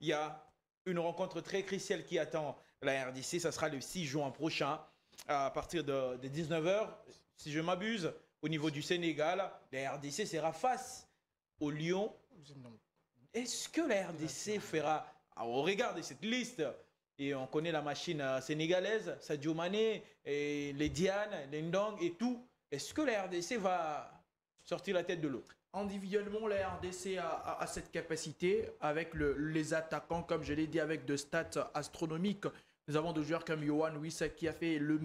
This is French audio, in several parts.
il y a une rencontre très cruciale qui attend la RDC. Ça sera le 6 juin prochain à partir de 19h. Si je m'abuse, au niveau du Sénégal, la RDC sera face au Lyon. Est-ce que la RDC fera, au regard de cette liste, et on connaît la machine sénégalaise, Sadio Mané, et les Diane, les Ndong et tout, est-ce que la RDC va sortir la tête de l'eau? Individuellement, la RDC a cette capacité avec les attaquants, comme je l'ai dit, avec de stats astronomiques. Nous avons des joueurs comme Yohan Wissa qui a fait la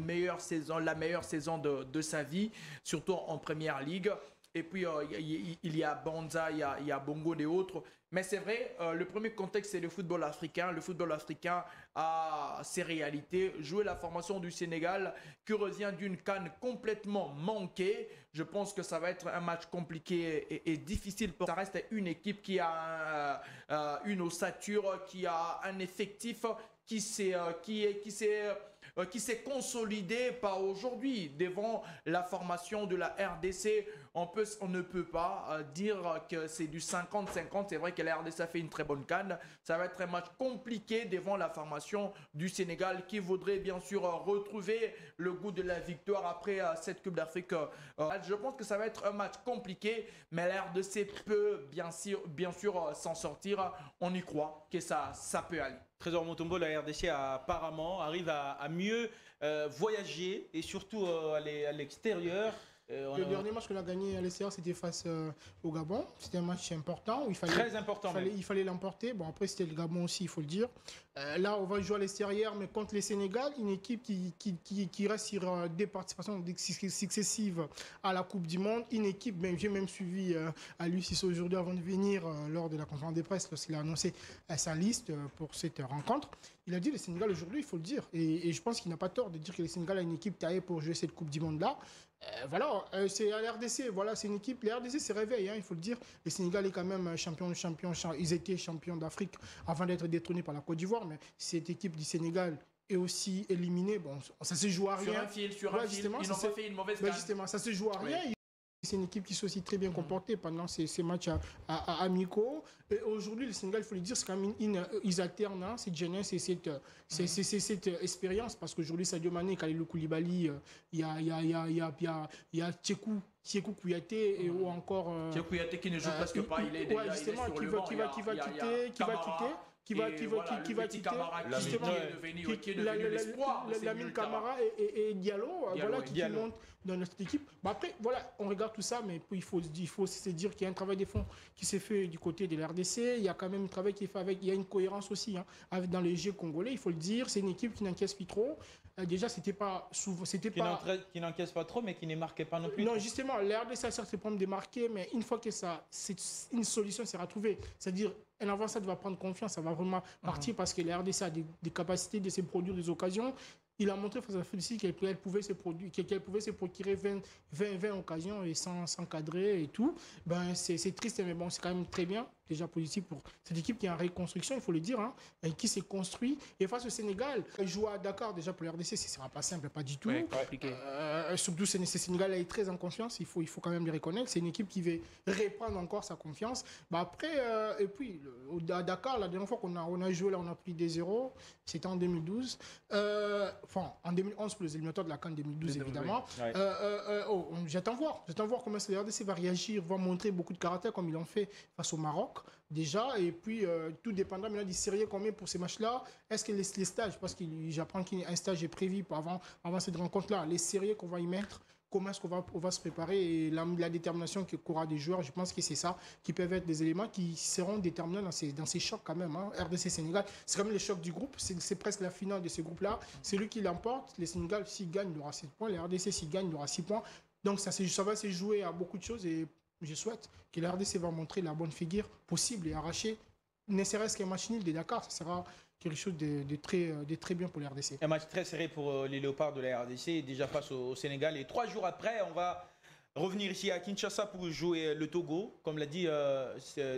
meilleure saison de sa vie, surtout en première ligue. Et puis, il y a Banza, il y a Bongo et autres. Mais c'est vrai, le premier contexte, c'est le football africain. Le football africain a ses réalités. Jouer la formation du Sénégal qui revient d'une CAN complètement manquée. Je pense que ça va être un match compliqué et difficile. Ça reste une équipe qui a une ossature, qui a un effectif qui s'est consolidé par aujourd'hui devant la formation de la RDC. On ne peut pas dire que c'est du 50-50. C'est vrai que la RDC a fait une très bonne CAN. Ça va être un match compliqué devant la formation du Sénégal qui voudrait bien sûr retrouver le goût de la victoire après cette Coupe d'Afrique. Je pense que ça va être un match compliqué, mais la RDC peut bien sûr s'en sortir. On y croit que ça peut aller. Trésor Mutombo, la RDC apparemment arrive à mieux voyager et surtout aller à l'extérieur. Le dernier match qu'on a gagné à l'extérieur, c'était face au Gabon. C'était un match important. Où très important. Il fallait l'emporter. Bon, après, c'était le Gabon aussi, il faut le dire. Là, on va jouer à l'extérieur, mais contre les Sénégal, une équipe qui reste sur des participations successives à la Coupe du Monde. Une équipe, j'ai même suivi à l'UCC aujourd'hui avant de venir lors de la conférence de presse, lorsqu'il a annoncé sa liste pour cette rencontre. Il a dit le Sénégal aujourd'hui, il faut le dire. Et je pense qu'il n'a pas tort de dire que le Sénégal a une équipe taillée pour jouer cette Coupe du Monde-là. Voilà, c'est à l'RDC, voilà, c'est une équipe. Les RDC se réveille, hein, il faut le dire. Le Sénégal est quand même champion. Ils étaient champions d'Afrique avant d'être détrônés par la Côte d'Ivoire. Mais cette équipe du Sénégal est aussi éliminée. Bon, ça se joue à rien. Sur un fil. Ils n'ont pas fait une mauvaise CAN. Justement, ça se joue à rien. Oui. C'est une équipe qui s'est aussi très bien comportée pendant ces matchs amicaux. Et aujourd'hui, le Sénégal, il faut le dire, c'est quand même ils alternent cette jeunesse et cette expérience. Parce qu'aujourd'hui, Sadio Mané, Kalilou Koulibaly, il y a Tchekou Kouyaté ou encore... Tchekou Kouyaté qui ne joue presque pas, il est déjà justement, il est sur le banc. qui va quitter Lamine Camara et Diallo, voilà, qui montent dans notre équipe. Bah après, voilà, on regarde tout ça, mais il faut se dire qu'il y a un travail de fond qui s'est fait du côté de l'RDC. Il y a quand même un travail qui est fait avec, il y a une cohérence aussi dans les jeux congolais, il faut le dire. C'est une équipe qui n'encaisse plus trop. Déjà, c'était pas souvent, qui n'encaisse pas trop, mais qui ne marquait pas non plus. Non, justement, l'RDC a certes pas de marquer, mais une fois que une solution sera trouvée, c'est-à-dire un avancée va prendre confiance, ça va vraiment partir parce que la RDC a des capacités de se produire des occasions. Il a montré face à la Félicie qu'elle pouvait se procurer 20 occasions et sans cadrer et tout. Ben, c'est triste, mais bon, c'est quand même très bien. Déjà positif pour cette équipe qui est en reconstruction, il faut le dire, hein, et qui s'est construit. Et face au Sénégal, jouer à Dakar, déjà pour le RDC, ce ne sera pas simple, pas du tout. Ouais, compliqué. Surtout, ce Sénégal est très en confiance, il faut quand même le reconnaître. C'est une équipe qui veut reprendre encore sa confiance. Bah après, et puis, à Dakar, la dernière fois qu'on a joué, là, on a pris 2-0. C'était en 2012. Enfin, en 2011 pour les éliminatoires de la CAN 2012, évidemment. Ouais. J'attends voir comment le RDC va réagir, va montrer beaucoup de caractère comme ils l'ont fait face au Maroc. Déjà, et puis tout dépendra maintenant du sérieux qu'on met pour ces matchs-là. Est-ce que les stages, parce que j'apprends qu'un stage est prévu avant cette rencontre-là, les sérieux qu'on va y mettre, comment est-ce qu'on va se préparer et la détermination qu'aura des joueurs, je pense que c'est ça qui peuvent être des éléments qui seront déterminants dans ces chocs quand même. Hein. RDC Sénégal, c'est quand même le choc du groupe, c'est presque la finale de ce groupe-là. C'est lui qui l'emporte. Le Sénégal, s'il gagne, il aura 7 points. Le RDC, s'il gagne, il aura 6 points. Donc ça va se jouer à beaucoup de choses et je souhaite que la RDC va montrer la bonne figure possible et arracher, ne serait-ce qu'un match nul de Dakar, ça sera quelque chose de très bien pour la RDC. Un match très serré pour les Léopards de la RDC, déjà face au Sénégal. Et 3 jours après, on va revenir ici à Kinshasa pour jouer le Togo. Comme l'a dit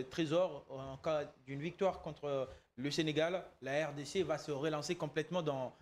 Trésor, en cas d'une victoire contre le Sénégal, la RDC va se relancer complètement dans